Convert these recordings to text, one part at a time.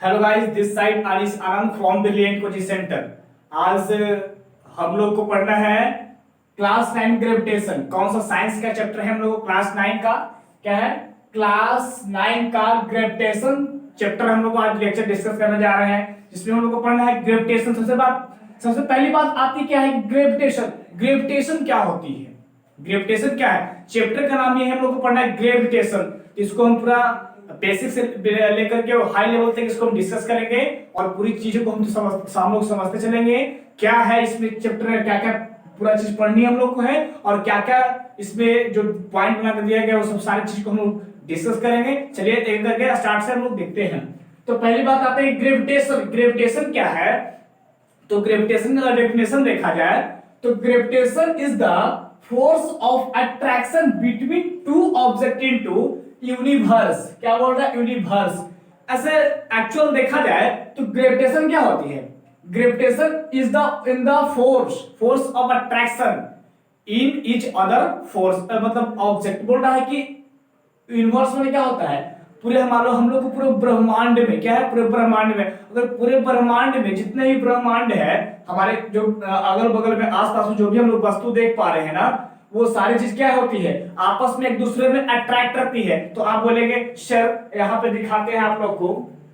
Hello guys, this side Anish Anand from brilliant coaching centre. आज हम लोग को पढ़ना है क्लास 9 ग्रेविटेशन। कौन सा साइंस का चैप्टर है हम लोग को? क्लास 9 का क्या है? क्लास 9 का ग्रेविटेशन चैप्टर हम लोग आज लेक्चर डिस्कस करने जा रहे हैं, जिसमें हम लोग को पढ़ना है ग्रेविटेशन। सबसे पहली बात आती क्या है? ग्रेविटेशन। ग्रेविटेशन क्या होती है? ग्रेविटेशन क्या है? चैप्टर का नाम ये है, हम लोग को पढ़ना है ग्रेविटेशन। इसको हम पूरा बेसिक से लेकर के हाई लेवल तक इसको हम डिस्कस करेंगे और पूरी चीजों को हम लोग समझते चलेंगे। क्या है इसमें चैप्टर में, क्या क्या पूरा चीज पढ़नी हम लोग को है और क्या क्या इसमें जो पॉइंट बना कर दिया गया वो सब सारी चीज को हम लोग डिस्कस करेंगे। चलिए एक करके स्टार्ट से हम लोग देखते हैं। तो पहली बात आते हैं ग्रेविटेशन। ग्रेविटेशन क्या है? तो ग्रेविटेशन का डेफिनेशन देखा जाए तो gravitation is the force of attraction between two object into universe. क्या बोल रहा है? यूनिवर्स। ऐसे एक्चुअल देखा जाए तो ग्रेविटेशन क्या होती है? Gravitation is the force of attraction in each other force, मतलब ऑब्जेक्ट। बोल रहा है कि यूनिवर्स में क्या होता है? पूरे मान लो हम लोग को पूरे ब्रह्मांड में क्या है? पूरे ब्रह्मांड में, अगर पूरे ब्रह्मांड में जितने भी ब्रह्मांड है हमारे जो अगल बगल में आसपास में जो भी हम लोग वस्तु देख पा रहे हैं ना, वो सारी चीज क्या होती है? आपस में एक दूसरे में अट्रैक्ट करती है। तो आप बोलेंगे सर, यहाँ पे दिखाते हैं आप लोग को,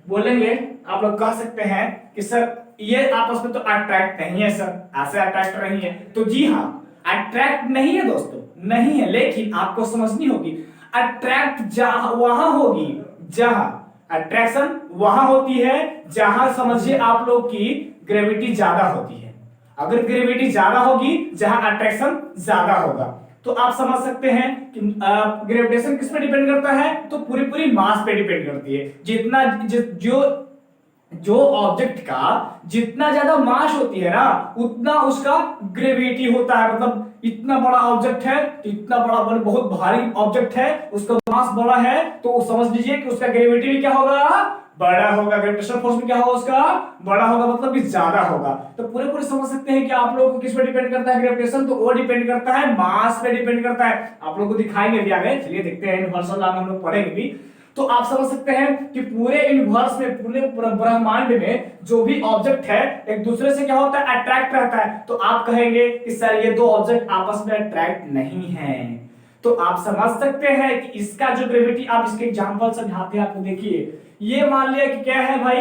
बोलेंगे आप लोग कह सकते हैं कि सर ये आपस में तो अट्रैक्ट नहीं है सर, ऐसे अट्रैक्ट नहीं है। तो जी हाँ, अट्रैक्ट नहीं है दोस्तों, नहीं है, लेकिन आपको समझनी होगी अट्रैक्ट जहां वहां होगी जहां अट्रैक्शन वहां होती है जहां समझिए आप लोग की ग्रेविटी ज्यादा होती है। अगर ग्रेविटी ज्यादा होगी जहां अट्रैक्शन ज्यादा होगा, तो आप समझ सकते हैं कि ग्रेविटेशन किस पे डिपेंड करता है? तो पूरी मास पे डिपेंड करती है। जितना जो ऑब्जेक्ट का जितना ज्यादा मास होती है ना, उतना उसका ग्रेविटी होता है। मतलब इतना बड़ा ऑब्जेक्ट है तो इतना बड़ा बहुत भारी ऑब्जेक्ट है, उसका मास बड़ा है, तो समझ लीजिए कि उसका ग्रेविटी भी क्या होगा? बड़ा होगा। ग्रेविटेशनल फोर्स भी क्या होगा? उसका बड़ा होगा, मतलब कि ज्यादा होगा। तो पूरे समझ सकते हैं कि आप लोगों को किस पे डिपेंड करता है ग्रेविटेशन? तो वो डिपेंड करता है मास पे डिपेंड करता है। आप लोगों को दिखाएंगे भी आगे, चलिए देखते हैं। यूनिवर्सल लॉ हम लोग पढ़ेंगे भी, तो आप समझ सकते हैं कि पूरे यूनिवर्स में, पूरे ब्रह्मांड में जो भी ऑब्जेक्ट है एक दूसरे से क्या होता है? अट्रैक्ट रहता है। तो आप कहेंगे कि सर ये दो ऑब्जेक्ट आपस में अट्रैक्ट नहीं है। तो आप समझ सकते हैं कि इसका जो ग्रेविटी, आप इसके एग्जांपल समझाते हैं आपको। देखिए ये मान लिया कि क्या है भाई,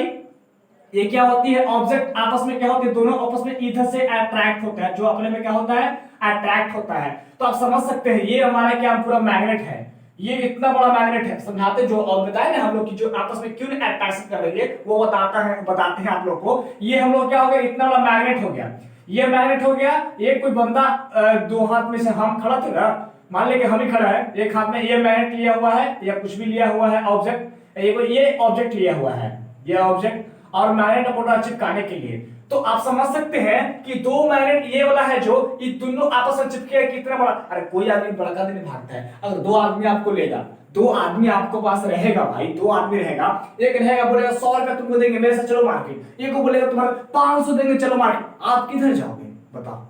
ये क्या होती है? ऑब्जेक्ट आपस में क्या होते हैं? दोनों आपस में इधर से अट्रैक्ट होता है, जो अपने में क्या होता है? अट्रैक्ट होता है। तो आप समझ सकते हैं ये हमारा क्या पूरा मैग्नेट है, ये इतना बड़ा मैग्नेट है। समझाते जो और बताए ना हम लोग की जो आपस में क्यों अट्रैक्शन कर रही है वो बताते हैं आप लोग को। ये हम लोग क्या हो गया? इतना बड़ा मैग्नेट हो गया, ये मैग्नेट हो गया। ये कोई बंदा दो हाथ में से हम खड़ा थे ना, मान ले कि हम ही खड़ा है, एक हाथ में ये मैग्नेट लिया हुआ है या कुछ भी लिया हुआ है ऑब्जेक्ट, ये ऑब्जेक्ट लिया हुआ है, ये ऑब्जेक्ट, और मैग्नेट बोल रहा चिपकाने के लिए। तो आप समझ सकते हैं कि दो मैग्नेट ये वाला है जो ये दोनों आपस में चिपके, कितना बड़ा। अरे कोई आदमी बड़का दिन भागता है, अगर दो आदमी आपको लेगा, दो आदमी आपको पास रहेगा भाई, दो आदमी रहेगा, एक रहेगा बोलेगा 100 रुपया तुमको देंगे मेरे से चलो मार्केट, एक को बोलेगा तुम्हारे 500 देंगे चलो मार्केट, आप किधर जाओगे बताओ?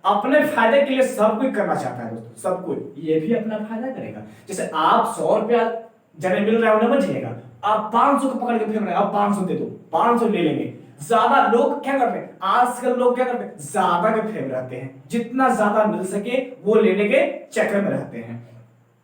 अपने फायदे के लिए सब कोई करना चाहता है दोस्तों, सब कोई, ये भी अपना फायदा करेगा। जैसे आप 100 रुपया जने मिल रहा है उन्हें मत झेलेगा, आप 500 को पकड़ के फेंक रहे हैं, आप 500 दे दो, 500 ले लेंगे। ज्यादा लोग क्या करते हैं आजकल? लोग क्या करते हैं? ज्यादा के फेम रहते हैं, जितना ज्यादा मिल सके वो लेने के चक्कर में रहते हैं।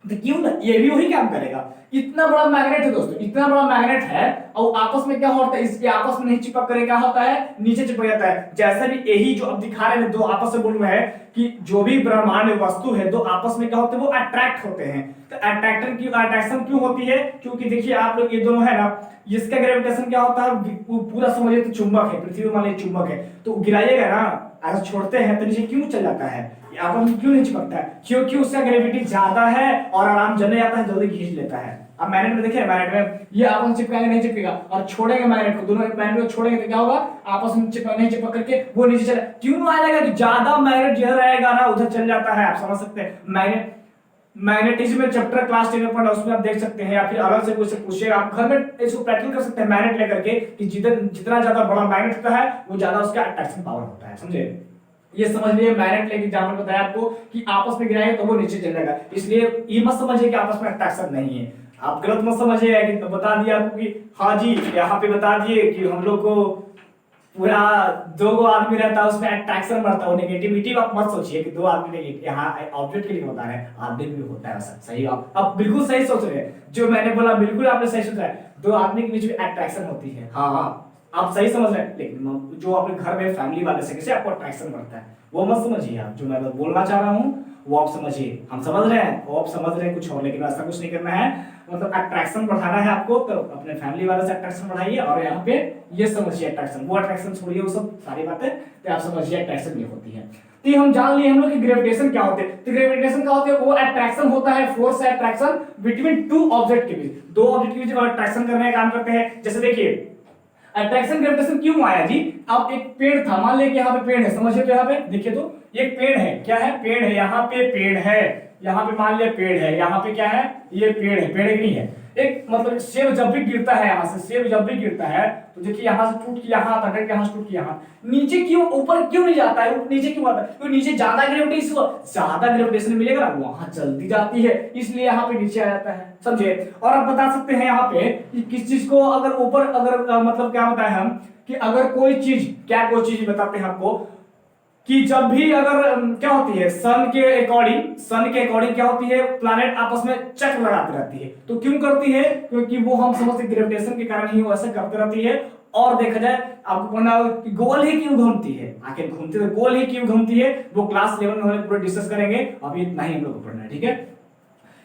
तो क्यों ना ये भी वही काम करेगा। इतना बड़ा मैग्नेट है दोस्तों, इतना बड़ा मैग्नेट है, और आपस में क्या होता है? इसके आपस में नहीं चिपक करे क्या होता है? नीचे चिपक जाता है। जैसे भी यही जो अब दिखा रहे हैं, दो आपस में बोल रहे हैं कि जो भी ब्रह्मांड में वस्तु है दो आपस में क्या होते हैं? वो अट्रैक्ट होते हैं। तो अट्रैक्शन क्यों होती है? क्योंकि देखिए आप लोग ये दोनों है ना, इसका ग्रेविटेशन क्या होता है? पूरा समझिए तो चुंबक है, पृथ्वी मान लीजिए चुंबक है, तो गिराइएगा ना, अगर छोड़ते हैं तो नीचे क्यों चल जाता है? आपस में क्यों नहीं चिपकता है? क्योंकि उसका ग्रेविटी ज्यादा है और आराम जलने जाता है, जल्दी खींच लेता है। अब मैग्नेट में देखिए, मैग्नेट में ये आपस में चिपकाएंगे नहीं चिपकेगा, और छोड़ेंगे मैग्नेट को, दोनों मैग्नेट को छोड़ेंगे तो क्या होगा? आपस में नहीं चिपक करके वो नीचे चले। क्यों आएगा? कि ज्यादा मैग्नेट जिधर रहेगा ना उधर चल जाता है। आप समझ सकते हैं। मैग्नेटिज्म में चैप्टर क्लास 10 में पढ़ा, उसमें आप देख सकते हैं, या फिर अलग से कोई से पूछे, आप घर में इसको प्रैक्टिस कर सकते हैं मैग्नेट लेकर के, कि जितना ज्यादा बड़ा मैग्नेट होता है वो ज्यादा उसका अट्रैक्शन पावर होता है। समझे? ये समझ लिए, मैग्नेट लेके एग्जाम्पल बताया आपको कि आपस में गिराएंगे तो वो नीचे चल जाएगा, इसलिए ये मत समझिए कि आपस में अट्रैक्शन नहीं है। आप गलत मत समझिएगा कि बता दिया आपको कि हाँ जी यहाँ पे बता दिए कि हम लोग को पूरा दो गो आदमी रहता है उसमें अट्रैक्शन बढ़ता है, नेगेटिविटी आप मत सोचिए कि दो आदमी नेगेटिव, यहाँ ऑब्जेक्ट के लिए बता रहे हैं, आदमी भी होता है ऐसा। सही, आप बिल्कुल सही सोच रहे हैं, जो मैंने बोला बिल्कुल आपने सही सोचा है, दो आदमी के बीच में अट्रैक्शन होती है। हाँ हाँ आप सही समझ रहे हैं, लेकिन जो अपने घर में फैमिली वाले से कैसे आपको अट्रैक्शन बढ़ता है वो मत समझिए आप, जो मैं बोलना चाह रहा हूँ वो आप समझिए। हम समझ रहे हैं, वो आप समझ रहे हैं कुछ और, लेकिन ऐसा कुछ नहीं करना है। मतलब अट्रैक्शन बढ़ाना है आपको तो अपने फैमिली वाले से अट्रैक्शन बढ़ाइए, और यहाँ पे ये समझिए अट्रैक्शन, वो अट्रैक्शन छोड़िए वो सब सारी बातें, तो आप समझिए अट्रैक्शन ये होती है। तो ये हम जान लिए हम लोग कि ग्रेविटेशन क्या होते हैं। तो ग्रेविटेशन क्या होते हैं, वो अट्रैक्शन होता है, फोर्स है अट्रैक्शन बिटवीन टू ऑब्जेक्ट के बीच, दो ऑब्जेक्ट के बीच अट्रैक्शन करने का काम करते हैं। जैसे देखिए अट्रैक्शन ग्रेविटेशन क्यों आया जी, अब एक पेड़ था, मान लें कि यहाँ पे पेड़ है, समझिए तो यहाँ पे देखिए तो ये पेड़ है, क्या है, पेड़ है, यहाँ पे पेड़ है, यहाँ पे मान लिया पेड़ है, यहाँ पे क्या है, ये पेड़ है, पेड़ नहीं है। एक मतलब सेब जब भी गिरता है यहाँ से, सेब जब भी गिरता है तो देखिए यहाँ से टूट के यहाँ आता है, यहाँ से टूट के यहाँ, नीचे क्यों, ऊपर क्यों नहीं जाता है, नीचे क्यों आता है, क्योंकि नीचे ज्यादा ग्रेविटेशन मिलेगा ना, वहां जल्दी जाती है, इसलिए यहाँ पे नीचे आ जाता है, समझे। और आप बता सकते हैं यहाँ पे कि किस चीज को अगर ऊपर, अगर मतलब क्या बताए हम कि अगर कोई चीज, क्या कोई चीज बताते हैं आपको कि जब भी अगर क्या होती है सन के अकॉर्डिंग क्या होती है, प्लैनेट आपस में चक्कर लगाती रहती है। तो क्यों करती है, क्योंकि वो हम समझते ग्रेविटेशन के कारण ही वो ऐसा करती रहती है। और देखा जाए आपको पढ़ना होगा कि गोल ही क्यों घूमती है, आखिर घूमती है गोल ही क्यों घूमती है, वो क्लास 11 में पूरा डिस्कस करेंगे, अभी इतना ही हम लोग को पढ़ना है, ठीक है।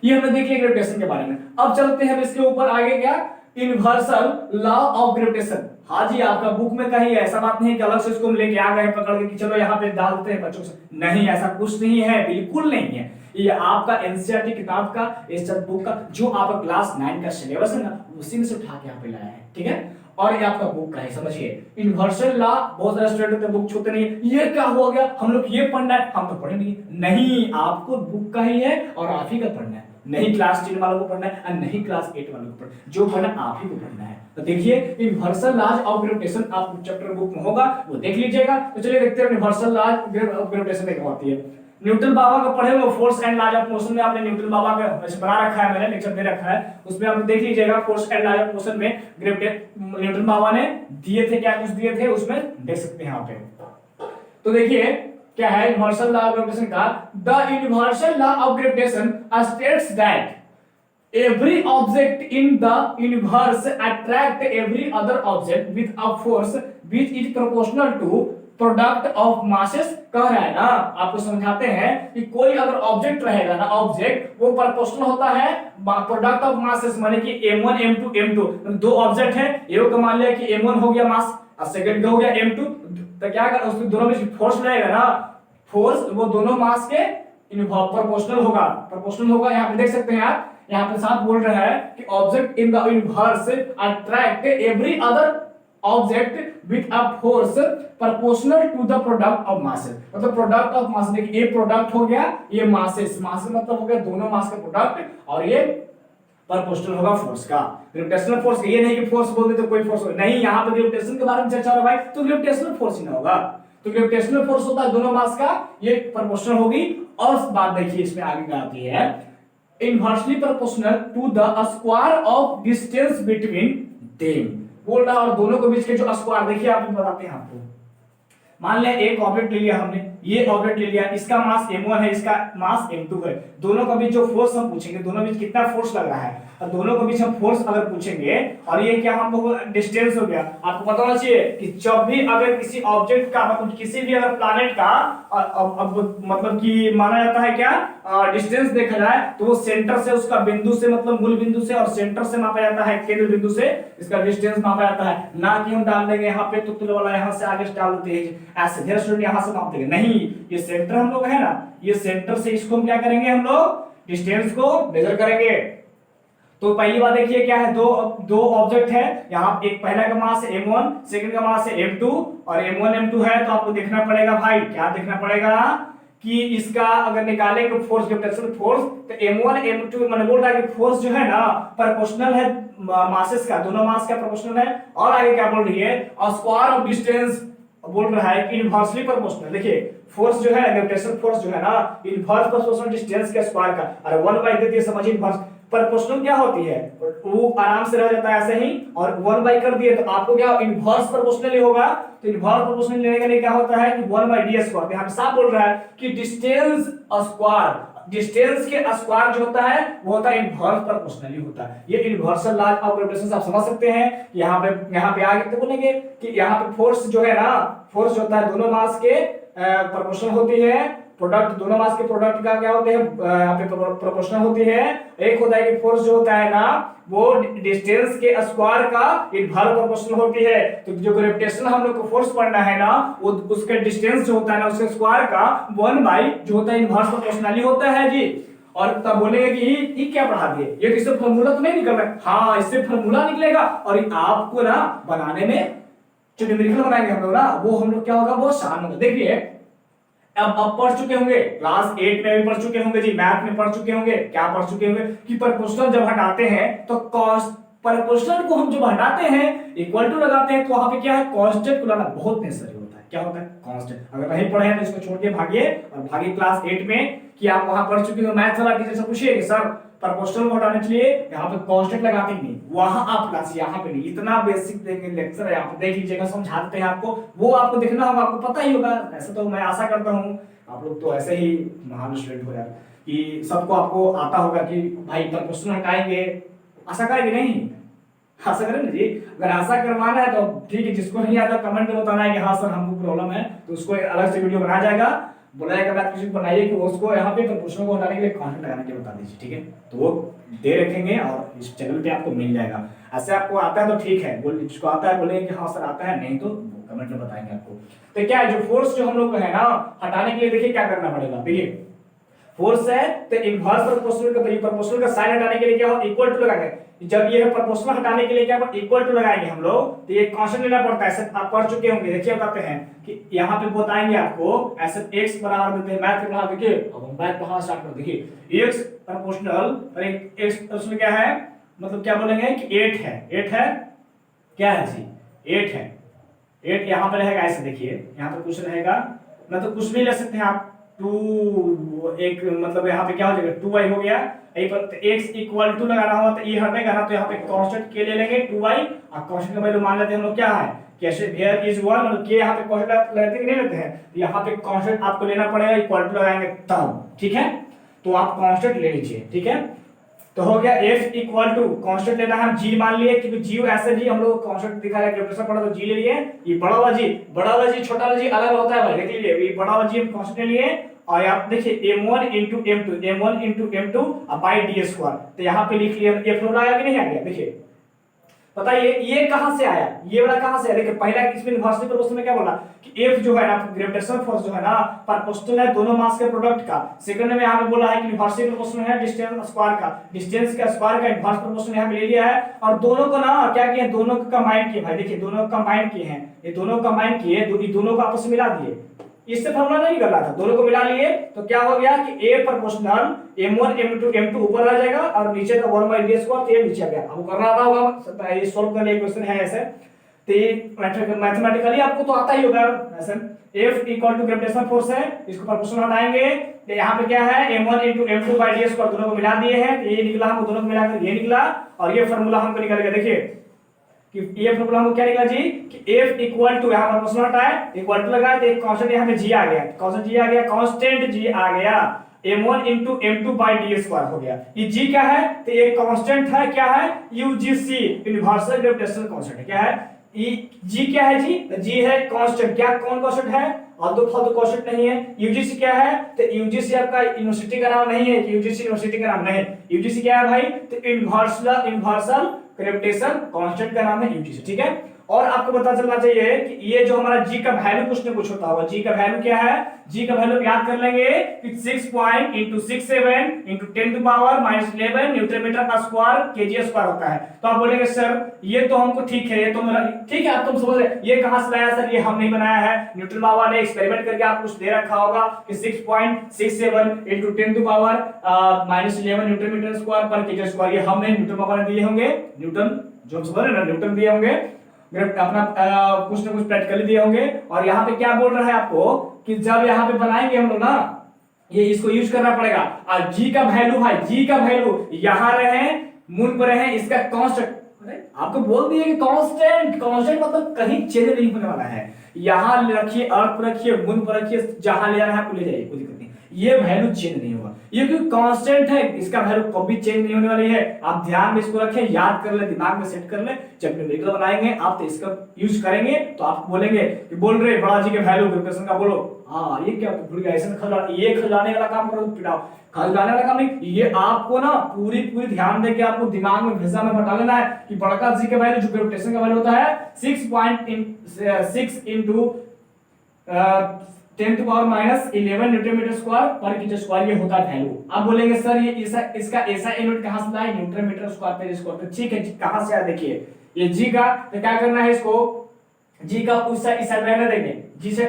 ये हमने देख लिया ग्रेविटेशन के बारे में। अब चलते हैं इसके ऊपर आगे, क्या, यूनिवर्सल लॉ ऑफ ग्रेविटेशन। हाँ जी आपका बुक में कहीं ऐसा बात नहीं कि अलग से इसको लेके आ गए पकड़ के कि चलो यहाँ पे डाल देते हैं बच्चों से, नहीं ऐसा कुछ नहीं है, बिल्कुल नहीं है। ये आपका एनसीईआरटी किताब का, इस बुक का जो आपका क्लास 9 का सिलेबस है ना, उसी में से उठा के यहाँ पे लाया है, ठीक है। और ये आपका बुक का है, समझिए यूनिवर्सल लॉ। बहुत सारे स्टूडेंट होते हैं बुक छूते नहीं, ये क्या हो गया, हम लोग ये पढ़ना है, हम तो पढ़े नहीं, आपको बुक का ही है और आप ही का पढ़ना है, नहीं क्लास 10 वालों को पढ़ना है और नहीं क्लास 8 वालों को पढ़ना है, जो पढ़ना आप ही को पढ़ना है। तो देखिए यूनिवर्सल लॉज ऑफ ग्रेविटेशन आप चैप्टर बुक में होगा, वो देख लीजिएगा। तो चलिए देखते हैं यूनिवर्सल लॉज ऑफ ग्रेविटेशन क्या होती है। न्यूटन बाबा का पढ़े हुए force and laws of motion में आपने न्यूटन बाबा का वैसे बना रखा है, मैंने लेक्चर दे रखा है, उसमें आप देख लीजिएगा force and laws of motion में न्यूटन बाबा ने दिए थे, क्या कुछ दिए थे उसमें देख सकते हैं यहाँ पे। तो देखिए क्या है यूनिवर्सल लॉ ऑफ ग्रेविटेशन का, the universal law of gravitation states that every object in the universe attract every other object with a force which is proportional to product of masses। कह रहा है ना, आपको समझाते हैं कि कोई अगर ऑब्जेक्ट रहेगा ना, ऑब्जेक्ट वो प्रोपोर्शनल होता है प्रोडक्ट ऑफ मासेस, माने कि m1 m2 m2, दो ऑब्जेक्ट है, एक का मान लिया कि m1 हो गया मास और सेकंड का हो गया m2, तो क्या कर उसके दोनों में फोर्स रहेगा ना, फोर्स वो दोनों मास के प्रोपोर्शनल होगा। यहाँ पे देख सकते हैं आप, यहाँ पे साथ बोल रहा है कि object in the universe attract every other object with a force proportional to the product of masses. मतलब प्रोडक्ट ऑफ मास, देखिए ये प्रोडक्ट हो गया, ये मासेस मतलब हो गया दोनों मास का प्रोडक्ट, और ये प्रोपोर्शनल होगा फोर्स का, ग्रेविटेशनल फोर्स। ये नहीं कि फोर्स बोल दे तो कोई फोर्स नहीं, यहाँ पे ग्रेविटेशन के बारे में चर्चा हो रहा है भाई, तो ग्रेविटेशनल फोर्स ही ना होगा, तो ग्रेविटेशनल फोर्स होता है दोनों मास का, ये प्रोपोर्शनल होगी। और बात देखिए इसमें आगे क्या आती है, inversely proportional to the square of distance between them बोल रहा है, और दोनों के बीच के जो स्क्वायर देखिए आप बताते हैं आपको। मान लिया एक ऑब्जेक्ट ले लिया हमने, ये ऑब्जेक्ट ले लिया, इसका मास m1 है, इसका मास m2 है, दोनों के बीच जो फोर्स हम पूछेंगे, दोनों के बीच कितना फोर्स लग रहा है, और दोनों के बीच हम फोर्स अगर पूछेंगे, और ये क्या हम लोग डिस्टेंस हो गया। आपको पता होना चाहिए कि जब भी अगर किसी ऑब्जेक्ट का मतलब किसी भी अगर प्लैनेट का अब मतलब कि माना जाता है क्या डिस्टेंस देखा जाए, तो वो सेंटर से उसका बिंदु से मतलब मूल बिंदु से और सेंटर से मापा जाता है, केंद्र बिंदु से इसका डिस्टेंस मापा जाता है, ना कि हम डाल देंगे यहाँ पे तुतल वाला यहाँ से आगे डाल देते हैं ऐसे, ढेर स्टूडेंट यहाँ से माप देंगे, नहीं, ये सेंटर हम लोग है ना, ये सेंटर से इसको हम क्या करेंगे, हम लोग डिस्टेंस को मेजर करेंगे। तो पहली बात देखिए क्या है, दो ऑब्जेक्ट है, यहाँ एक पहला का मास है m1, सेकंड का मास है m2, और m1 m2 है, तो आपको देखना पड़ेगा भाई, क्या देखना पड़ेगा कि इसका अगर निकाले कि फोर्स ग्रेविटेशनल फोर्स, तो m1 m2 मैंने बोल रहा है कि फोर्स जो है ना प्रोपोर्शनल है मासेस का, दोनों मास का प्रोपोर्शनल है। और आगे क्या बोल रही है, स्क्वायर ऑफ डिस्टेंस बोल रहा है कि इनवर्सली प्रोपोर्शनल। देखिए फोर्स जो है ग्रेविटेशनल फोर्स जो है ना, इनवर्स प्रोपोर्शनल डिस्टेंस के स्क्वायर का, और 1 बाय दे दिए समझिए इनवर्स प्रोपोर्शनल क्या होती है, वो आराम से रह जाता है ऐसे ही, और 1 बाई कर दिए तो आपको क्या इनवर्स प्रोपोर्शनल होगा। तो इनवर्स प्रोपोर्शनल लेने के लिए क्या होता है कि 1 बाई डी स्क्वायर। यहाँ पे साफ बोल रहा है कि डिस्टेंस स्क्वायर, डिस्टेंस के स्क्वायर जो होता है वो होता है इनवर्स प्रोपोर्शनली होता है। ये यूनिवर्सल लॉ ऑफ ग्रेविटेशन आप समझ सकते हैं। यहाँ पे आगे तो बोलेंगे कि यहाँ पे फोर्स जो है ना, फोर्स होता है दोनों मास के प्रोपोर्शनल होती है, प्रोडक्ट दोनों मास के प्रोडक्ट का क्या होते हैं यहाँ पे प्रोपोर्शनल होती है। एक होता है कि फोर्स जो होता है ना वो डिस्टेंस के स्क्वायर का इनवर्स प्रोपोर्शनल होती है। तो जो ग्रेविटेशन हम लोग को फोर्स पढ़ना है ना वो उसका डिस्टेंस जो होता है ना उसके स्क्वायर का 1 बाई जो होता है इनवर्स प्रोपोर्शनली होता है जी। और तब बोलेंगे कि ये क्या पढ़ा दिए, ये तो इससे फॉर्मूला तो नहीं निकल रहा है। हाँ, इससे फॉर्मूला निकलेगा और आपको ना बनाने में जो न्यूमेरिकल बनाएंगे हम लोग ना वो हम लोग क्या होगा वो आसान होगा। देखिए अब पढ़ चुके होंगे, क्लास 8 में भी पढ़ चुके होंगे जी, मैथ में पढ़ चुके होंगे, क्या पढ़ चुके होंगे कि प्रोपोर्शनल जब हटाते हैं तो कॉस प्रोपोर्शनल को हम जब हटाते हैं इक्वल टू लगाते हैं तो वहां पे क्या है कांस्टेंट को लाना बहुत नेसेसरी होता है। क्या होता है कांस्टेंट। अगर नहीं पढ़े हैं तो इसको छोड़ के भागिए और भागिए क्लास 8 में कि आप वहां पढ़ चुके हो। मैथ्स वाला टीचर से पूछिए कि सर प्रोपोर्शनल को हटाने के लिए यहाँ पे कांस्टेंट लगाते नहीं, वहां आप क्लास यहाँ पे नहीं। इतना बेसिक देंगे लेक्चर है, आप देख लीजिएगा, समझाते हैं आपको, वो आपको देखना होगा, आपको पता ही होगा। ऐसा तो मैं आशा करता हूँ आप लोग तो ऐसे ही महान स्टूडेंट हो यार कि सबको आपको आता होगा कि भाई प्रोपोर्शनल हटाएंगे। आशा करेंगे नहीं, आशा करें ना जी। अगर आशा करवाना है तो ठीक है, जिसको नहीं आता कमेंट में बताना है कि हाँ सर हमको प्रॉब्लम है, तो उसको अलग से वीडियो बनाया जाएगा। बोला जाएगा किसी को बनाइए कि उसको यहाँ पे प्रोपोर्शनल को हटाने के लिए कांस्टेंट लगाने के बता दीजिए, ठीक है। तो वो दे रखेंगे और इस चैनल पे आपको मिल जाएगा। ऐसे आपको आता है तो ठीक है, बोल जिसको आता है बोलेंगे कि हाँ सर आता है, नहीं तो कमेंट में बताएंगे आपको। तो क्या है जो फोर्स जो हम लोग को है ना हटाने के लिए देखिए क्या करना पड़ेगा। देखिए फोर्स है तो इनवर्स प्रोपोर्शनल का प्रोपोर्शनल का साइन हटाने के लिए क्या हो इक्वल टू लगाएंगे। जब ये प्रोपोर्शनल हटाने के लिए क्या इक्वल टू लगाएंगे हम लोग तो ये कांस्टेंट लेना पड़ता है। ऐसे आप पढ़ चुके होंगे, देखिए बताते हैं कि यहाँ पे बताएंगे आपको ऐसे x बराबर देते हैं मैथ के पढ़ा। देखिए अब हम मैथ पढ़ाना स्टार्ट कर, देखिए x प्रोपोर्शनल और एक x उसमें क्या है मतलब क्या बोलेंगे कि 8 है, 8 है क्या है जी 8 है, 8 यहाँ पे रहेगा ऐसे। देखिए यहाँ पे कुछ रहेगा मतलब कुछ भी ले सकते हैं आप, 2 एक मतलब यहाँ पे क्या हो जाएगा 2y हो गया। यही पर x इक्वल टू लगाना हुआ तो ये हटेगा ना, तो यहाँ पे कांस्टेंट k ले लेंगे 2y और कांस्टेंट का वैल्यू मान लेते हैं हम लोग क्या है कैसे वेयर इज 1 मतलब k यहाँ पे कांस्टेंट लेते हैं नहीं लेते हैं, तो यहाँ पे कांस्टेंट आपको लेना पड़ेगा इक्वल टू लगाएंगे तब, ठीक है। तो आप कांस्टेंट ले लीजिए, ठीक है। तो हो गया f इक्वल टू कांस्टेंट लेना है हम g मान लिए क्योंकि g ऐसे भी हम लोग कांस्टेंट दिखा रहा है ग्रेविटेशन पढ़ा तो g ले लिए। ये बड़ा वाला g छोटा वाला g अलग होता है भाई, देख लीजिए ये बड़ा वाला g हम कांस्टेंट ले लिए और आप देखिए m1 m2 bye d square. तो यहाँ पे लिख लिया ये फॉर्मूला आया कि नहीं आ गया। देखिए पता ये कहां से आया, ये वाला कहां से आया। देखिए पहला इसमें इनवर्सली प्रोपोर्शनल में क्या बोला कि F जो है ना ग्रेविटेशनल फोर्स जो है ना प्रोपोर्शनल है दोनों मास के प्रोडक्ट का। सेकंड में यहां पे बोला है कि इनवर्सली प्रोपोर्शनल है डिस्टेंस स्क्वायर का, डिस्टेंस का स्क्वायर का इनवर्स प्रोपोर्शनल यहां पे ले लिया है और दोनों को ना क्या किया दोनों को कंबाइन किए भाई। देखिए दोनों कंबाइन किए हैं, ये दोनों कंबाइन किए, ये दोनों को आपस में मिला दिए। इससे फॉर्मूला नहीं कर रहा था, दोनों को मिला लिए तो क्या हो गया कि a प्रोपोर्शनल m1 m2 ऊपर आ जाएगा और नीचे का 1 बाय d स्क्वायर तो ये नीचे आ गया। अब कर रहा था होगा ये सॉल्व करने का क्वेश्चन है ऐसे, तो मैथमेटिकली आपको तो आता ही होगा ऐसे। F equal to gravitational force है, इसको प्रोपोर्शनल हटाएंगे तो यहाँ पे क्या है m1 m2 bye d square दोनों को मिला दिए हैं, ये निकला हमको दोनों को मिलाकर ये निकला और ये फार्मूला हमको निकल गया। देखिए कि ये फार्मूला हमको क्या निकला जी कि F इक्वल टू यहाँ प्रोपोर्शनल हटाए इक्वल टू लगाए तो एक कांस्टेंट यहाँ पे g आ गया, कांस्टेंट g आ गया, कांस्टेंट g आ गया m1 m2 bye d square हो गया। ये g क्या है तो ये कांस्टेंट है, क्या है UGC यूनिवर्सल ग्रेविटेशनल कांस्टेंट है। क्या है g क्या है जी है कांस्टेंट। क्या कौन कांस्टेंट है और दो फालतू कांस्टेंट नहीं है। UGC क्या है तो UGC आपका यूनिवर्सिटी का नाम नहीं है कि UGC यूनिवर्सिटी का नाम नहीं। UGC क्या है भाई तो यूनिवर्सल ग्रेविटेशन कांस्टेंट का नाम है UGC, ठीक है। और आपको पता चलना चाहिए कि ये जो हमारा g का वैल्यू कुछ न कुछ होता होगा। g का वैल्यू क्या है, g का वैल्यू याद कर लेंगे कि 6.67 into 10 to power -11 newton metre का स्क्वायर kg स्क्वायर होता है। तो आप बोलेंगे सर ये तो हमको ठीक है, ये तो मेरा ठीक है, आप तुम समझ रहे ये कहां से लाया सर, ये हम नहीं बनाया है, न्यूटन बाबा ने एक्सपेरिमेंट करके आपको कुछ दे रखा होगा कि 6.67 into 10 to power -11 newton metre square पर kg स्क्वायर। ये हमने न्यूटन बाबा ने दिए होंगे, न्यूटन जो हम समझ रहे हैं ना न्यूटन दिए होंगे, अपना कुछ ना कुछ प्रैक्टिकली दिए होंगे। और यहाँ पे क्या बोल रहा है आपको कि जब यहाँ पे बनाएंगे हम लोग ना ये इसको यूज करना पड़ेगा। और जी का वैल्यू भाई, जी का वैल्यू यहां रहे, मून पर रहे, इसका कांस्टेंट आपको बोल दिए कि कांस्टेंट, कांस्टेंट मतलब कहीं चेंज नहीं होने वाला है। यहां रखिए, अर्थ पर रखिए, मून पर रखिए, जहां ले जाना है आपको ले जाइए, कोई दिक्कत नहीं, ये वैल्यू चेंज नहीं होगा। ये क्योंकि कांस्टेंट है, इसका वैल्यू कभी चेंज नहीं होने वाली है। आप ध्यान में इसको रखें, याद कर ले, दिमाग में सेट कर ले, जब न्यूमेरिकल बनाएंगे आप तो इसका यूज करेंगे तो आप बोलेंगे कि बोल रहे बड़ा जी के वैल्यू ग्रेविटेशन का बोलो, हाँ ये क्या भूल गया, ऐसे ये खजाने वाला काम करो, पिटाओ खजाने वाला काम नहीं। ये आपको ना पूरी पूरी ध्यान दे के आपको दिमाग में भेजा में बता लेना है कि बड़का जी के वैल्यू जो ग्रेविटेशन का वैल्यू होता है 6 into 10 to power minus 11 newton metre square पर मीटर स्क्वायर, ये होता है वैल्यू। आप बोलेंगे सर ये इसका ऐसा यूनिट कहां से लाए, न्यूटन मीटर स्क्वायर पर स्क्वायर, तो ठीक है कहां से आया देखिए, ये जी का तो क्या करना है, इसको जी का उस साइड इस साइड रहने देंगे,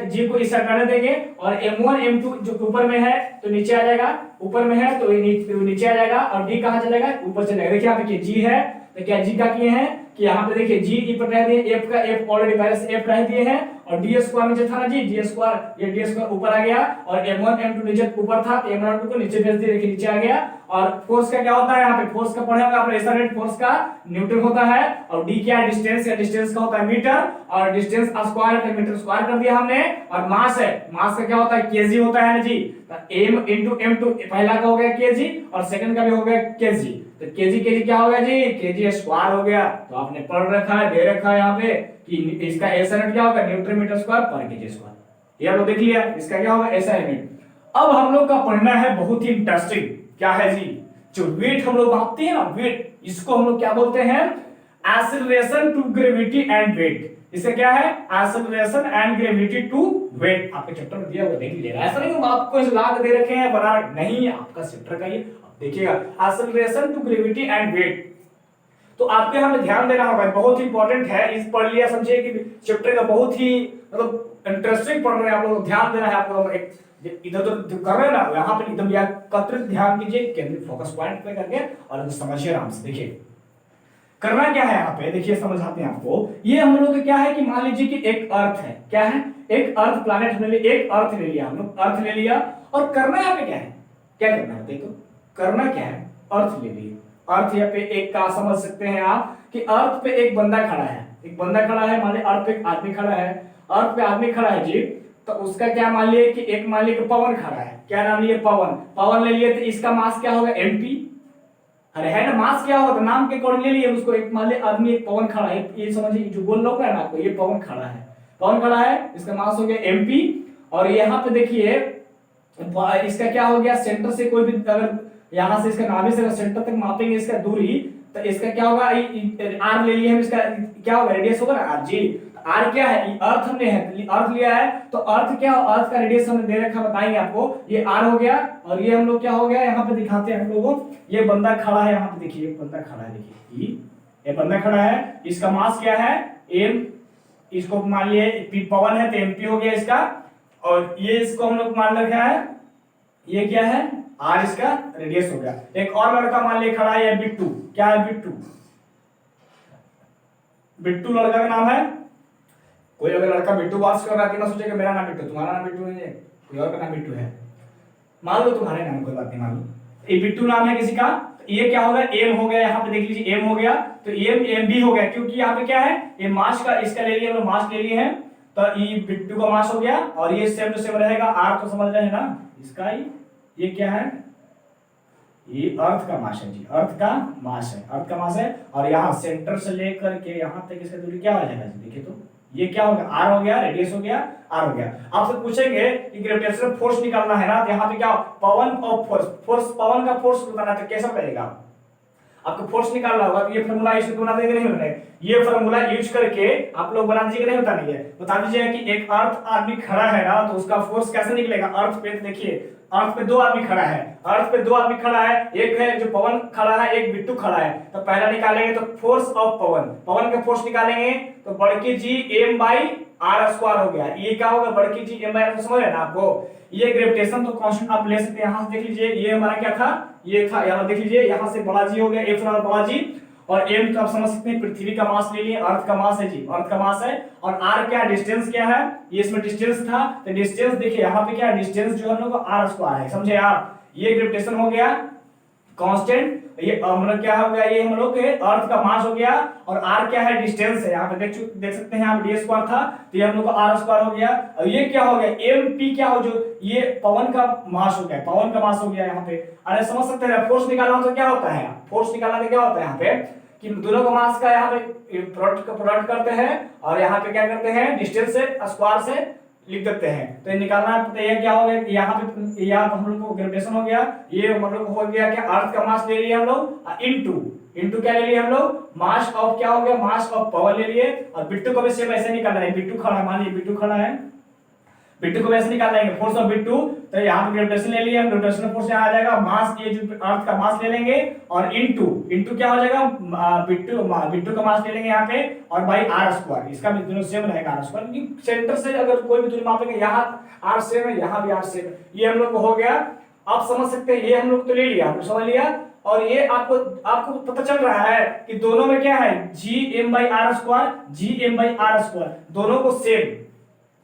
जी को इस साइड रहने देंगे, और m1 m2 जो ऊपर में है तो नीचे आ जाएगा, ऊपर में है तो नीचे आ जाएगा, और डी कहां चलेगा, ऊपर चलेगा। देखिए यहाँ पे जी है तो क्या जी का किए हैं कि यहाँ पे देखिए जी ऊपर रह दिए, एफ का एफ ऑलरेडी पहले से एफ रह दिए हैं, और डी स्क्वायर नीचे था ना जी, डी स्क्वायर, ये डी स्क्वायर ऊपर आ गया, और m1 m2 नीचे ऊपर था तो m1 m2 को नीचे भेज दिए, देखिए नीचे आ गया। और फोर्स का क्या होता है, यहाँ पे फोर्स का पढ़े होगा आपने, ऐसा रेट फोर्स का न्यूटन होता है, और डी क्या है, डिस्टेंस है, डिस्टेंस का होता है मीटर, और डिस्टेंस स्क्वायर है मीटर स्क्वायर कर दिया हमने, और मास है, मास का क्या होता है केजी होता है ना जी, तो m into m2 पहला का हो गया केजी और सेकंड का भी हो गया केजी, तो केजी केजी क्या हो गया जी, केजी स्क्वायर हो गया। तो आपने पढ़ रखा है, दे रखा है यहाँ पे कि इसका ऐसा यूनिट क्या होगा, न्यूटन मीटर स्क्वायर पर केजी स्क्वायर, ये आप लोग देख लिया, इसका क्या होगा ऐसा यूनिट। अब हम लोग का पढ़ना है बहुत ही इंटरेस्टिंग, क्या है जी, जो वेट हम लोग मापते हैं ना, वेट, इसको हम लोग क्या बोलते हैं, acceleration to gravity and weight. इसका क्या है, acceleration and gravity to weight, आपके चैप्टर में दिया हुआ देख लीजिएगा, ऐसा नहीं कि आपको इस लाग दे रखे हैं बना नहीं, आपका चैप्टर का ये देखिएगा, acceleration to gravity and weight. तो आपके हमें ध्यान देना होगा, बहुत ही इंपॉर्टेंट है, इस पढ़ लिया समझिए कि चैप्टर का बहुत ही मतलब इंटरेस्टिंग पढ़ रहे हैं आप लोग, ध्यान देना है आपको, एक इधर उधर कर रहे हैं ना, यहाँ पे एकदम एकत्रित ध्यान कीजिए, केंद्रित फोकस पॉइंट पे करके, और समझिए आराम से। देखिए करना क्या है यहाँ पे, देखिए समझाते हैं आपको। ये हम लोग क्या है कि मान लीजिए कि एक अर्थ है, क्या है, एक अर्थ प्लैनेट हमने लिया, एक अर्थ ले लिया हम लोग, अर्थ ले लिया, और करना यहाँ पे क्या है, क्या करना है देखो, करना क्या है, अर्थ ले लिए, अर्थ यहाँ पे एक का समझ सकते हैं आप कि अर्थ पे एक बंदा खड़ा है, एक बंदा खड़ा है, मान लीजिए अर्थ पे एक आदमी खड़ा है, अर्थ पे आदमी खड़ा है जी, तो उसका क्या मान लिए कि एक मान लिए पवन खड़ा है, क्या नाम लिए, पवन, पवन ले लिए, तो इसका मास क्या होगा mp, अरे है ना, मास क्या होगा, नाम के अकॉर्डिंग ले लिए उसको, एक मान लिए आदमी, एक पवन खड़ा है, ये समझिए जो बोल रहा है ना आपको, ये पवन खड़ा है, पवन खड़ा है, इसका मास हो गया mp, और यहाँ पे देखिए इसका क्या हो गया, सेंटर से कोई भी अगर यहां से इसका नाभि से सेंटर तक मापेंगे इसका दूरी, तो इसका क्या होगा, आर ले लिए हम, इसका क्या होगा, रेडियस होगा ना आर जी, आर क्या है, अर्थ हमने है, अर्थ लिया है, तो अर्थ क्या, अर्थ का रेडियस हमने दे रखा, बताएंगे आपको, ये आर हो गया, और ये हम लोग क्या हो गया, यहाँ पे दिखाते हैं हम लोगों, ये बंदा खड़ा है, यहाँ पे देखिए बंदा खड़ा है, देखिए ये बंदा खड़ा है, इसका मास क्या है एम, इसको मान लिए पवन है तो एमपी हो गया इसका, और ये इसको हम लोग मान रखा है, ये क्या है आर, इसका रेडियस हो गया। एक और लड़का मान लिए खड़ा है, बिट्टू, क्या है बिट्टू, बिट्टू लड़का का नाम है, कोई अगर लड़का बिट्टू बात कर रहा है ना सोचे कि मेरा नाम बिट्टू, तुम्हारा नाम बिट्टू नहीं है, कोई और का नाम बिट्टू है, मान लो तुम्हारे नाम, कोई बात नहीं, मान लो ये बिट्टू नाम है किसी का, तो ये क्या होगा एम हो गया, यहाँ पे देख लीजिए एम हो गया, तो एम एम बी हो गया, क्योंकि यहाँ पे क्या है, ये मास का, इसका ले लिए हम लोग, मास ले लिए हैं, तो ये बिट्टू का मास हो गया, और ये सेम टू सेम रहेगा, आर तो समझ रहे हैं ना इसका, ये क्या है, ये अर्थ का मास है जी, अर्थ का मास है, अर्थ का मास है, और यहाँ सेंटर से लेकर के यहाँ तक इसका दूरी क्या हो जाएगा जी, देखिए तो ये क्या हो गया, आर हो गया, रेडियस हो गया, आर हो गया। आपसे पूछेंगे कि ग्रेविटेशनल फोर्स निकालना है ना, तो यहाँ पे क्या पवन और फोर्स, फोर्स पवन का फोर्स बताना है, तो कैसा रहेगा, आपको फोर्स निकालना होगा, तो ये फार्मूला इसको बना देंगे, नहीं बने, ये फार्मूला यूज करके आप लोग बना दीजिएगा, नहीं बता दीजिए, बता दीजिएगा कि एक अर्थ आदमी खड़ा है ना, तो उसका फोर्स कैसे निकलेगा, अर्थ पे देखिए, अर्थ पे दो आदमी खड़ा है, अर्थ पे दो आदमी खड़ा है, एक है जो पवन खड़ा है, एक बिट्टू खड़ा है, तो पहला निकालेंगे तो फोर्स ऑफ पवन, पवन का फोर्स निकालेंगे तो बड़की G M by are square हो गया, ये क्या होगा, बड़की जी एम बाई आर, समझ रहे ना आपको, ये ग्रेविटेशन तो कांस्टेंट आप ले सकते हैं, यहां से देख लीजिए, ये हमारा क्या था, ये था, यहां देख लीजिए, यहां से बड़ा जी हो गया, एफ बड़ा जी, और एम तो आप समझ सकते हैं पृथ्वी का मास ले लिए, अर्थ का मास है जी, अर्थ का मास है। और आर क्या है, डिस्टेंस क्या है, ये इसमें डिस्टेंस था, तो डिस्टेंस देखिए यहाँ पे क्या है, डिस्टेंस जो हम लोग को आर स्क्वायर है, समझे आप। ये ग्रेविटेशन हो गया कांस्टेंट, ये मतलब क्या हो गया, ये हम लोग के अर्थ का मास हो गया, और आर क्या है, डिस्टेंस है। यहाँ पे देख सकते हैं, यहाँ पे डी स्क्वायर था तो ये हम लोग का आर स्क्वायर हो गया। और ये क्या हो गया, एम पी क्या हो, जो ये पवन का मास हो गया, पवन का मास हो गया यहाँ पे। अरे समझ सकते हैं, फोर्स निकालना तो क्या होता है, फोर्स निकालना तो क्या होता है यहाँ पे कि दोनों का मास का यहाँ पे प्रोडक्ट करते हैं, और यहाँ पे क्या करते हैं, डिस्टेंस से स्क्वायर से लिख देते हैं। तो ये निकालना है, तो ये क्या हो गया, यहाँ पे हम लोग को ग्रेविटेशन हो गया, ये हम लोग हो गया क्या, अर्थ का मास ले लिए हम लोग, इनटू क्या ले लिए हम लोग, मास ऑफ क्या हो गया, मास ऑफ पवन ले लिए। और बिट्टू को भी सेम ऐसे निकालना है, बिट्टू खड़ा है, मान लीजिए बिट्टू खड़ा है, बिट्टू को वैसे निकाल लेंगे, फोर्स ऑफ बिट्टू, तो यहाँ पे ग्रेविटेशन ले लिए हम, ग्रेविटेशनल फोर्स यहाँ आ जाएगा, मास ये जो अर्थ का मास ले लेंगे, और इनटू क्या हो जाएगा, बिट्टू का मास ले लेंगे यहाँ पे, और बाई आर स्क्वायर, इसका भी दोनों सेम रहेगा आर स्क्वायर, क्योंकि सेंटर से अगर कोई भी दूरी मापेंगे, यहाँ आर सेम है, यहाँ भी आर सेम है, ये हम लोग को हो गया। आप समझ सकते हैं, ये हम लोग तो ले लिया, आपने समझ लिया। और ये आपको पता चल रहा है कि दोनों में क्या है, G M by are square, दोनों को सेम,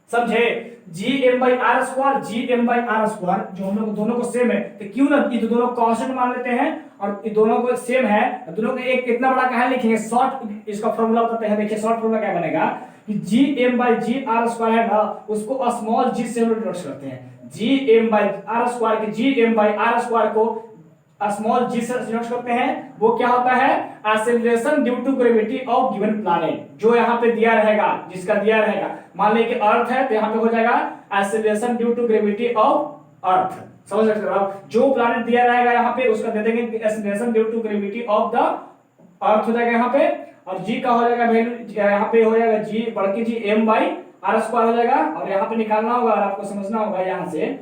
समझे, G M by are square जो हम लोग दोनों को सेम है, तो क्यों ना ये दोनों कांस्टेंट मान लेते हैं, और ये दोनों को सेम है, दोनों को एक कितना बड़ा कहां लिखेंगे, शॉर्ट इसका फॉर्मूला बताते हैं, देखिए शॉर्ट फॉर्मूला क्या बनेगा कि G M by G R square है ना, उसको स्मॉल जी से हम लोग डिनोट करते हैं, G M by are square को स्मॉल जी से डिनोट करते हैं। वो क्या होता है, acceleration due to gravity of given planet, जो यहाँ पे दिया रहेगा, जिसका दिया रहेगा, मान लीजिए कि अर्थ है तो यहाँ पे हो जाएगा acceleration due to gravity of earth, समझ सकते हो आप, जो प्लैनेट दिया रहेगा यहाँ पे उसका दे देंगे acceleration due to gravity of the earth हो जाएगा यहाँ पे, और जी का हो जाएगा वैल्यू, यहाँ पे हो जाएगा जी बड़की G M by are square हो जाएगा, और यहाँ पे निकालना होगा और आपको समझना होगा यहाँ से।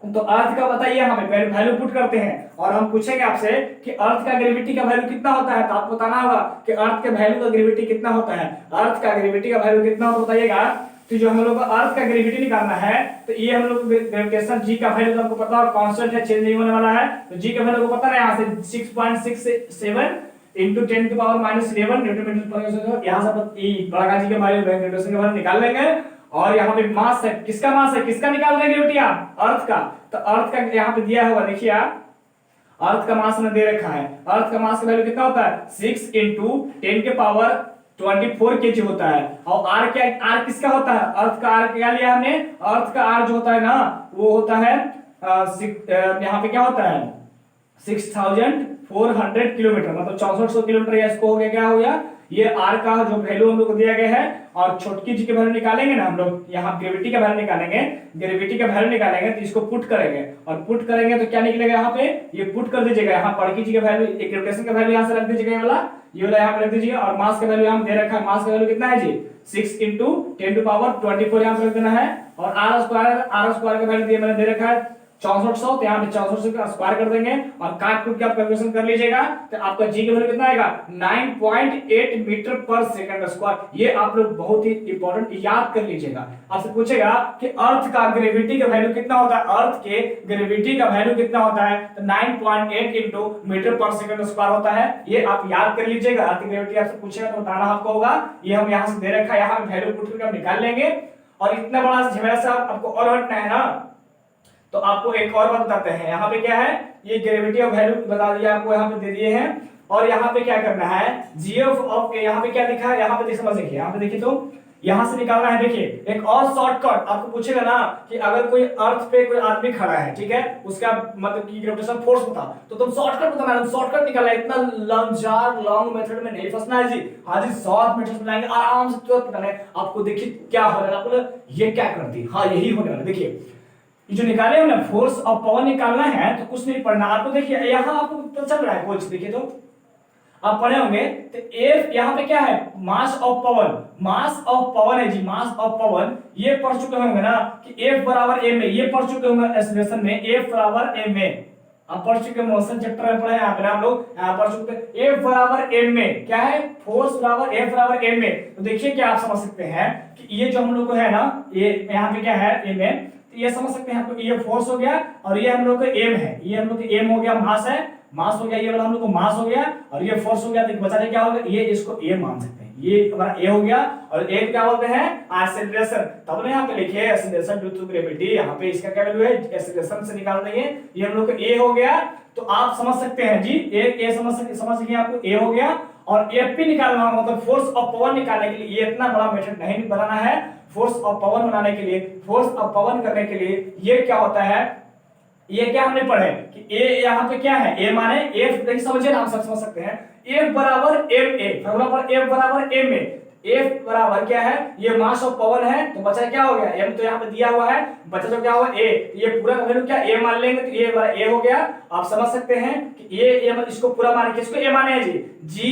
तो अर्थ का बताइए, यहाँ पे वैल्यू पुट करते हैं, और हम पूछेंगे आपसे कि अर्थ का ग्रेविटी का वैल्यू कितना होता है, तो आपको बताना होगा कि अर्थ के वैल्यू का ग्रेविटी कितना होता है, अर्थ का ग्रेविटी का वैल्यू कितना होता है बताइएगा। तो जो हम लोग को अर्थ का ग्रेविटी निकालना है, तो ये हम लोग ग्रेविटेशन जी का वैल्यू तो आपको पता है, कांस्टेंट है, चेंज नहीं होने वाला है, तो जी का वैल्यू को पता है, यहाँ से 6.67 into 10 to power -11 newton metre पर सेकंड, यहाँ से बड़ा जी के वैल्यू ग्रेविटेशन का वैल्यू निकाल लेंगे। और यहाँ पे मास है, किसका मास है, किसका निकाल रहे हैं ग्रेविटी आप, अर्थ का, तो अर्थ का यहाँ पे दिया हुआ, देखिए आप, अर्थ का मास में दे रखा है, अर्थ का मास का वैल्यू कितना होता है, 6 into 10 के पावर 24 केजी होता है। और आर क्या, आर किसका होता है, अर्थ का आर क्या लिया हमने, अर्थ का आर जो होता है ना, वो होता है यहाँ पे क्या होता है 6400 किलोमीटर, मतलब 6400 किलोमीटर, या इसको हो गया, क्या हो गया, ये आर का जो वैल्यू हम लोग को दिया गया है। और छोटकी जी के वैल्यू निकालेंगे ना हम लोग, यहाँ ग्रेविटी का वैल्यू निकालेंगे, तो इसको पुट करेंगे, और पुट करेंगे तो क्या निकलेगा, यहाँ पे ये पुट कर दीजिएगा, यहाँ बड़की जी का वैल्यू, एक ग्रेविटेशन का वैल्यू यहाँ से रख दीजिएगा, ये वाला यहाँ पे रख दीजिए, और मास का वैल्यू यहाँ दे रखा है, मास का वैल्यू कितना है जी 6 into 10 to power 24 यहाँ पे रख देना है। और आर स्क्वायर का वैल्यू दिया मैंने दे रखा है 6400, तो यहाँ पे 6400 का स्क्वायर कर देंगे, और काट कूट के आप कैलकुलेशन कर लीजिएगा, तो आपका जी का वैल्यू कितना आएगा 9.8 मीटर पर सेकंड स्क्वायर। ये आप लोग बहुत ही इंपॉर्टेंट याद कर लीजिएगा, आपसे पूछेगा कि अर्थ का ग्रेविटी का वैल्यू कितना होता है, अर्थ के ग्रेविटी का वैल्यू कितना होता है, तो 9.8 इंटू मीटर पर सेकंड स्क्वायर होता है, ये आप याद कर लीजिएगा। अर्थ की ग्रेविटी आपसे पूछेगा तो बताना आपको होगा, ये हम यहाँ से दे रखा है, यहाँ वैल्यू पुट करके हम निकाल लेंगे। और इतना बड़ा झमेला सा आपको और हटना है ना, तो आपको एक और बात बताते हैं, यहाँ पे क्या है, ये ग्रेविटी ऑफ वैल्यू बता दिया आपको, यहाँ पे दे दिए हैं। और यहाँ पे क्या करना है, जीएफ ऑफ, यहाँ पे क्या लिखा है, यहाँ पे समझ देखिए, यहाँ पे देखिए, तो यहाँ से निकालना है। देखिए एक और शॉर्टकट आपको पूछेगा ना कि अगर कोई अर्थ पे कोई आदमी खड़ा है, ठीक है, उसका मतलब कि ग्रेविटेशन फोर्स बता, तो तुम शॉर्टकट बताना, शॉर्टकट निकालना, इतना लॉन्ग मेथड में नहीं फंसना है जी। हाँ जी, शॉर्ट मेथड बनाएंगे, आराम से तुरंत बताना है आपको। देखिए क्या हो रहा है, आपको ये क्या करती, हाँ यही होने वाला। देखिए जो निकाले हमने फोर्स और पावर निकालना है, तो कुछ नहीं पढ़ना आपको। देखिए यहाँ आपको पता चल रहा है कुछ, देखिए तो आप पढ़े होंगे, तो F यहाँ पे क्या है, मास ऑफ पवन है जी, मास ऑफ पवन, ये पढ़ चुके होंगे ना कि F बराबर m है, ये पढ़ चुके होंगे एक्सप्रेशन में, F बराबर m है, आप पढ़ चुके मोशन चैप्टर में पढ़े हैं आप लोग, यहाँ पढ़ चुके हैं। F बराबर m में क्या है, फोर्स बराबर F बराबर m में। तो देखिए क्या आप समझ सकते हैं कि ये जो हम लोग को है ना, ये यहाँ पे क्या है m है, ये समझ सकते हैं आपको, ये फोर्स हो गया, और ये हम लोग का एम है, ये हम लोग का एम हो गया, मास है, मास हो गया, ये वाला हम लोग को मास हो गया और ये फोर्स हो गया, तो बचा क्या होगा, ये इसको ए मान सकते हैं, ये हमारा ए हो गया और ए क्या बोलते हैं एक्सेलरेशन। तब ना यहाँ पे लिखे एक्सेलरेशन ड्यू टू ग्रेविटी, यहाँ पे इसका क्या वैल्यू है एक्सेलरेशन से निकाल देंगे, ये हम लोग को ए हो गया। तो आप समझ सकते हैं जी ए समझ सके आपको ए हो गया और एफपी निकालना होगा, मतलब फोर्स ऑफ पावर निकालने के लिए ये इतना बड़ा मेथड नहीं बनाना है। फोर्स ऑफ पावर बनाने के लिए, फोर्स ऑफ पावर करने के लिए ये क्या होता है, ये क्या हमने पढ़े कि ए यहाँ पे क्या है, ए माने एफ, देखिए समझिए ना, आप सब समझ सकते हैं एफ बराबर एम ए, फॉर्मूला पर एफ बराबर एम ए, एफ बराबर क्या है, ये मास ऑफ पावर है, तो बचा क्या हो गया, एम तो यहाँ पे दिया हुआ है, बचा तो क्या हुआ ए, ये पूरा वैल्यू क्या ए मान लेंगे, तो ये बराबर ए हो गया। आप समझ सकते हैं कि ये इसको पूरा मान के, इसको ए माने है G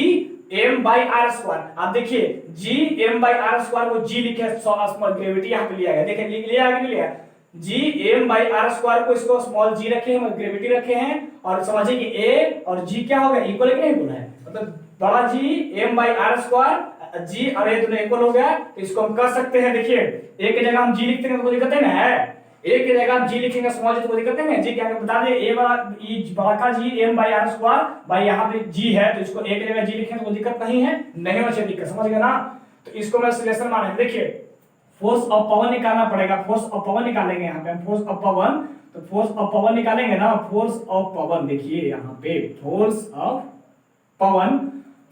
M by are square. आप देखिए G M by are square को जी लिखे, स्मॉल ग्रेविटी यहाँ पे लिया गया, देखिए लिया गया, नहीं लिया G M by are square को इसको स्मॉल जी रखे हैं, ग्रेविटी रखे हैं और समझिए कि ए और जी क्या हो गया, इक्वल है कि नहीं इक्वल है, मतलब बड़ा G M by are square g और ए दोनों इक्वल हो गया, तो इसको हम कर सकते हैं। देखिए ए की जगह हम जी लिखते हैं तो कोई दिक्कत है ना, ए की जगह हम जी लिखेंगे स्मॉल जी तो कोई दिक्कत नहीं है, जी क्या बता दे ए बड़ा का G M by are square भाई यहाँ पे जी है तो इसको ए की जगह जी लिखें तो कोई दिक्कत नहीं है, नहीं होना चाहिए दिक्कत, समझ गए ना। तो इसको मैं एक्सेलरेशन माने, देखिए फोर्स ऑफ पावर निकालना पड़ेगा, फोर्स ऑफ पावर निकालेंगे यहाँ पे फोर्स ऑफ पावर, तो फोर्स ऑफ पावर निकालेंगे ना, फोर्स ऑफ पावर देखिए यहाँ पे force of power,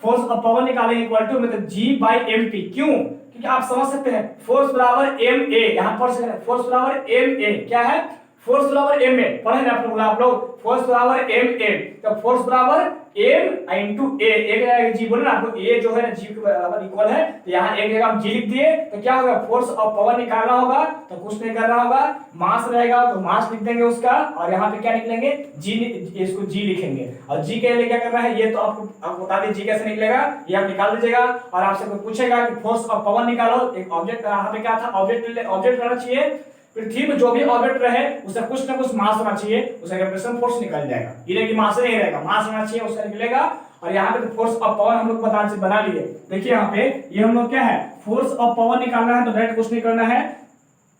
force of power निकालेंगे इक्वल टू मतलब जी बाई एम पी, क्यों, क्योंकि आप समझ सकते हैं फोर्स बराबर एम ए, यहाँ पर फोर्स बराबर एम ए क्या है, फोर्स बराबर एम ए पढ़े ना आप लोग, फोर्स बराबर एम ए, तो फोर्स बराबर एम इनटू ए, एक जी बोले ना आपको, ए जो है ना जी के बराबर इक्वल है, तो यहाँ एक जगह हम जी लिख दिए, तो क्या होगा फोर्स ऑफ पावर निकालना होगा, तो कुछ नहीं करना होगा, मास रहेगा तो मास लिख देंगे उसका, और यहाँ पे क्या निकलेंगे जी, इसको जी लिखेंगे, और जी के लिए क्या करना है ये तो आपको बता दें जी कैसे निकलेगा, ये आप निकाल दीजिएगा। और आपसे कोई पूछेगा कि फोर्स ऑफ पावर निकालो, एक ऑब्जेक्ट यहाँ पे क्या था, ऑब्जेक्ट रहना चाहिए, पृथ्वी में जो भी ऑब्जेक्ट रहे उसे कुछ ना कुछ मास होना चाहिए, उसका ग्रेविटेशन फोर्स निकल जाएगा, ये नहीं कि मास नहीं रहेगा, मास होना चाहिए उसका निकलेगा। और यहाँ पे तो फोर्स ऑफ पावर हम लोग बना लिए, देखिए यहाँ पे ये हम लोग क्या है फोर्स ऑफ पावर निकालना है, तो डायरेक्ट कुछ नहीं करना है,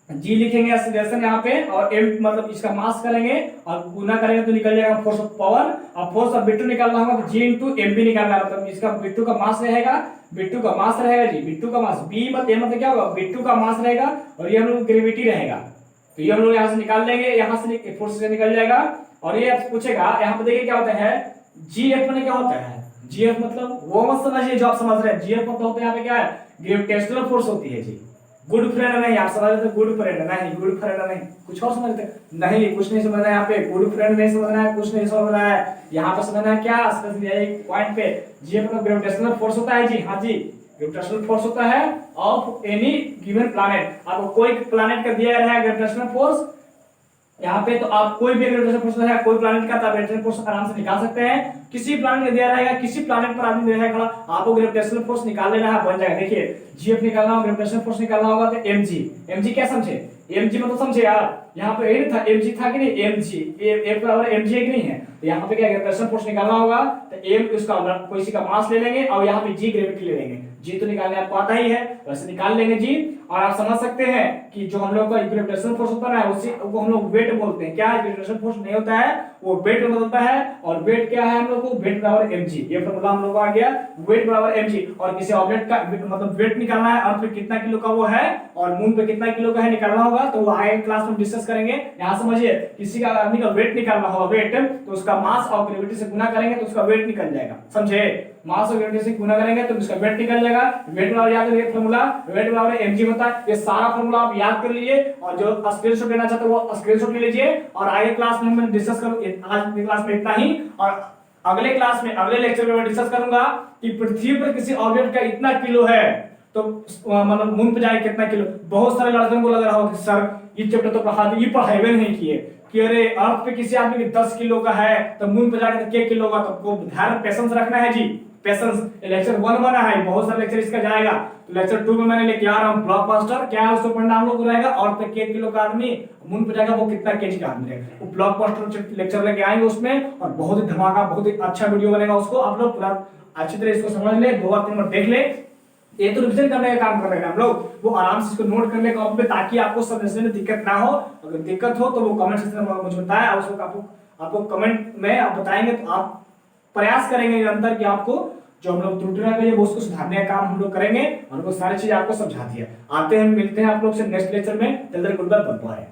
जी लिखेंगे एक्सेलरेशन यहाँ पे और एम मतलब इसका मास करेंगे और गुना करेंगे तो निकल जाएगा फोर्स ऑफ पावर, और फोर्स ऑफ बिट्टू निकालना होगा तो जी इंटू एम बी निकालना है, मतलब इसका बिट्टू का मास रहेगा, बिट्टू का मास रहेगा जी, बिट्टू का मास बी मतलब क्या होगा बिट्टू का मास रहेगा और ये हम लोग ग्रेविटी रहेगा, तो ये हम लोग यहाँ से निकाल लेंगे, यहाँ से फोर्स से निकल जाएगा। और ये आपसे पूछेगा यहाँ पे देखिए क्या होता है जी एफ में क्या होता है, जी एफ मतलब वो मत समझिए जो आप समझ रहे हैं, जी एफ मतलब होता है यहाँ पे क्या है ग्रेविटेशनल फोर्स होती है जी, गुड फ्रेंड नहीं, आप समझ रहे थे गुड फ्रेंड नहीं, गुड फ्रेंड नहीं, कुछ और समझते नहीं, कुछ नहीं समझना है यहाँ पे, गुड फ्रेंड नहीं समझना है, कुछ नहीं समझना है, यहाँ पे समझना है क्या एक पॉइंट पे जी मतलब ग्रेविटेशनल फोर्स होता है जी, हाँ जी ग्रेविटेशनल फोर्स होता है ऑफ एनी गिवन प्लैनेट, आपको कोई प्लैनेट का दिया रहा है ग्रेविटेशनल फोर्स यहाँ पे, तो आप कोई भी ग्रेविटेशनल फोर्स है कोई प्लैनेट का, तो ग्रेविटेशनल फोर्स आराम से निकाल सकते हैं, किसी प्लैनेट का दिया रहेगा, किसी प्लैनेट पर आदमी रहेगा खड़ा, आपको ग्रेविटेशनल फोर्स निकाल लेना है, बन जाएगा। देखिए जीएफ निकालना होगा, ग्रेविटेशनल फोर्स निकालना होगा तो एमजी क्या समझे, एमजी मतलब समझे आप, यहाँ पे ए था एमजी था कि नहीं, एमजी एफ बराबर एमजी है कि नहीं है, तो यहाँ पे क्या ग्रेविटेशनल फोर्स निकालना होगा, तो एम उसका कोई का मास ले लेंगे और यहाँ पे जी ग्रेविटी ले लेंगे, जी तो निकालने आपको आता ही है वैसे निकाल लेंगे जी। और आप समझ सकते हैं कि जो हम लोग का ग्रेविटेशनल फोर्स होता है उसी को हम लोग वेट बोलते हैं, क्या ग्रेविटेशनल फोर्स नहीं होता है वो वेट में बदलता है, और वेट क्या है हम लोग को वेट बराबर mg, ये फॉर्मूला हम लोग को आ गया वेट बराबर mg। और किसी ऑब्जेक्ट का मतलब वेट निकालना है, अर्थ पे कितना किलो का वो है और मून पे कितना किलो का है निकालना होगा, तो वो आगे क्लास में डिस्कस करेंगे। यहाँ समझिए किसी का आदमी का वेट निकालना होगा, वेट तो उसका मास और ग्रेविटी से गुना करेंगे तो उसका वेट निकल जाएगा, समझे, मास और ग्रेविटी से गुना करेंगे तो उसका वेट निकल जाएगा, वेट बराबर याद करिए फॉर्मूला वेट बराबर mg होता है, ये सारा फॉर्मूला आप याद कर लीजिए और जो स्क्रीनशॉट लेना चाहते हो वो स्क्रीनशॉट ले लीजिए, और आगे क्लास में हम डिस्कस करूंगा, आज की क्लास में इतना ही, और अगले क्लास में अगले लेक्चर में मैं डिस्कस करूंगा कि पृथ्वी पर किसी ऑब्जेक्ट का इतना किलो है तो मतलब मून पे जाए कितना किलो। बहुत सारे लड़कों को लग रहा होगा कि सर ये चैप्टर तो पढ़ाई नहीं किए कि अरे अर्थ पे किसी आदमी के 10 किलो का है तो मून पे जाके तो क्या किलो का, तो आपको ध्यान पेशेंस रखना है जी, पेशेंस। लेक्चर 1 बना है, बहुत सारे लेक्चर इसका जाएगा, तो लेक्चर 2 में मैंने लेके आ रहा हूं ब्लॉकबस्टर, क्या है उसको पढ़ना हम लोग को रहेगा, और पे के किलो का आदमी मून पे जाएगा वो कितना केजी का आदमी रहेगा, वो ब्लॉकबस्टर लेक्चर लेके आएंगे उसमें, और बहुत ही धमाका बहुत ही अच्छा वीडियो बनेगा, उसको आप लोग पूरा अच्छी तरह इसको समझ ले, 2 और 3 बार देख ले, ये तो रिवीजन करने का काम कर रहे हैं हम लोग, वो आराम से इसको नोट कर ले कॉपी पे ताकि आपको समझने में दिक्कत ना हो, अगर दिक्कत हो तो वो कमेंट सेक्शन में मुझे बताएं, और उसको आपको आपको कमेंट में आप बताएंगे तो आप प्रयास करेंगे निरंतर कि आपको जो हम लोग त्रुटि रह गई है वो उसको सुधारने का काम हम लोग करेंगे और वो सारी चीजें आपको समझा दिया। आते हैं, मिलते हैं आप लोग से नेक्स्ट लेक्चर में। Good bye.